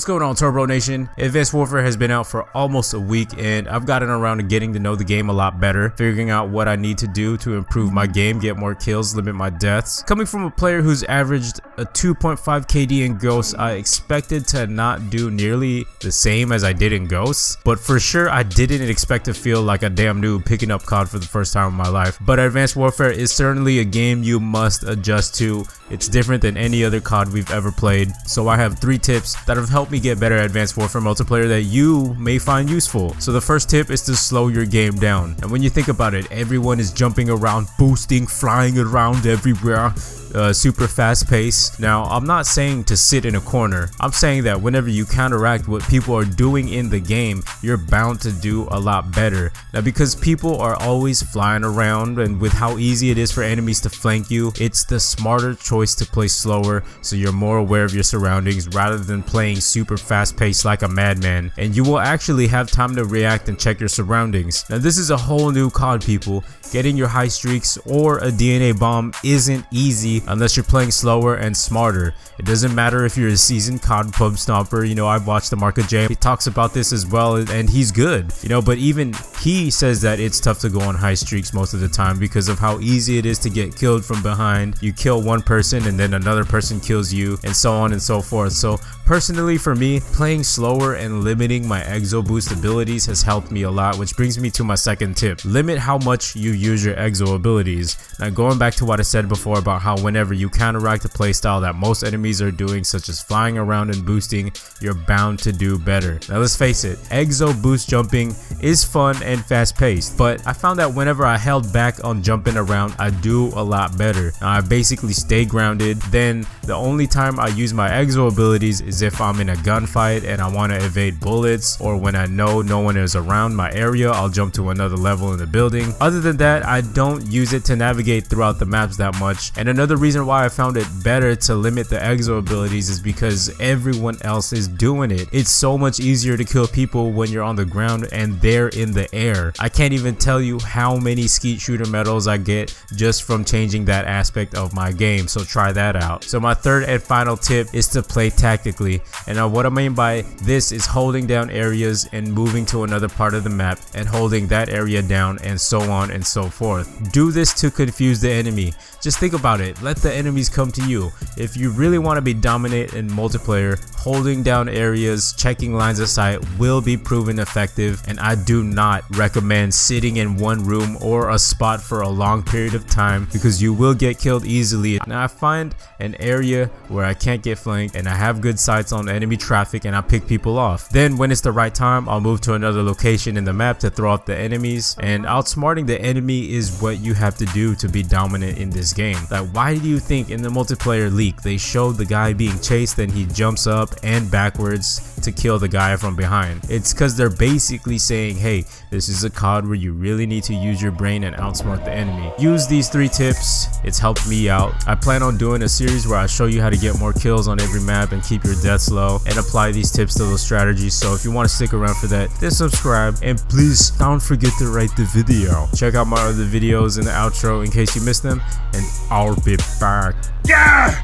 What's going on, Turbo Nation? Advanced Warfare has been out for almost a week and I've gotten around to getting to know the game a lot better, figuring out what I need to do to improve my game, get more kills, limit my deaths. Coming from a player who's averaged a 2.5 KD in Ghosts, I expected to not do nearly the same as I did in Ghosts, but for sure I didn't expect to feel like a damn noob picking up COD for the first time in my life. But Advanced Warfare is certainly a game you must adjust to. It's different than any other COD we've ever played, so I have 3 tips that have helped me get better at Advanced Warfare multiplayer that you may find useful. So the first tip is to slow your game down. And when you think about it, everyone is jumping around, boosting, flying around everywhere. Super fast pace. Now, I'm not saying to sit in a corner. I'm saying that whenever you counteract what people are doing in the game, you're bound to do a lot better. Now, because people are always flying around and with how easy it is for enemies to flank you, it's the smarter choice to play slower so you're more aware of your surroundings rather than playing super fast paced like a madman, and you will actually have time to react and check your surroundings. Now, this is a whole new COD, people. Getting your high streaks or a DNA bomb isn't easy unless you're playing slower and smarter. It doesn't matter if you're a seasoned COD pub stomper. You know, I've watched the Market J. He talks about this as well, and he's good. You know, but even he says that it's tough to go on high streaks most of the time because of how easy it is to get killed from behind. You kill one person and then another person kills you, and so on and so forth. So personally, for me, playing slower and limiting my exo boost abilities has helped me a lot, which brings me to my second tip. Limit how much you use your exo abilities. Now, going back to what I said before about how whenever you counteract a playstyle that most enemies are doing, such as flying around and boosting, you're bound to do better. Now, let's face it, exo boost jumping is fun and fast paced, but I found that whenever I held back on jumping around, I do a lot better. Now, I basically stay grounded. Then the only time I use my exo abilities is if I'm in a gunfight and I want to evade bullets, or when I know no one is around my area, I'll jump to another level in the building. Other than that, I don't use it to navigate throughout the maps that much. And another reason why I found it better to limit the exo abilities is because everyone else is doing it. It's so much easier to kill people when you're on the ground and they're in the air. I can't even tell you how many skeet shooter medals I get just from changing that aspect of my game, so try that out. So my third and final tip is to play tactically. And what I mean by this is holding down areas and moving to another part of the map and holding that area down, and so on and so forth. Do this to confuse the enemy. Just think about it. Let the enemies come to you. If you really want to be dominant in multiplayer, holding down areas, checking lines of sight will be proven effective, and I do not recommend sitting in one room or a spot for a long period of time because you will get killed easily. Now, I find an area where I can't get flanked and I have good sights on enemy traffic and I pick people off. Then when it's the right time, I'll move to another location in the map to throw out the enemies, and outsmarting the enemy is what you have to do to be dominant in this game. Like, why do you think in the multiplayer leak they showed the guy being chased and he jumps up and backwards to kill the guy from behind? It's because they're basically saying, hey, this is a COD where you really need to use your brain and outsmart the enemy. Use these 3 tips. It's helped me out. I plan on doing a series where I show you how to get more kills on every map and keep your deaths low, and apply these tips to those strategies. So if you want to stick around for that, then subscribe, and please don't forget to rate the video. Check out my other videos in the outro in case you missed them, and I'll be back. Yeah!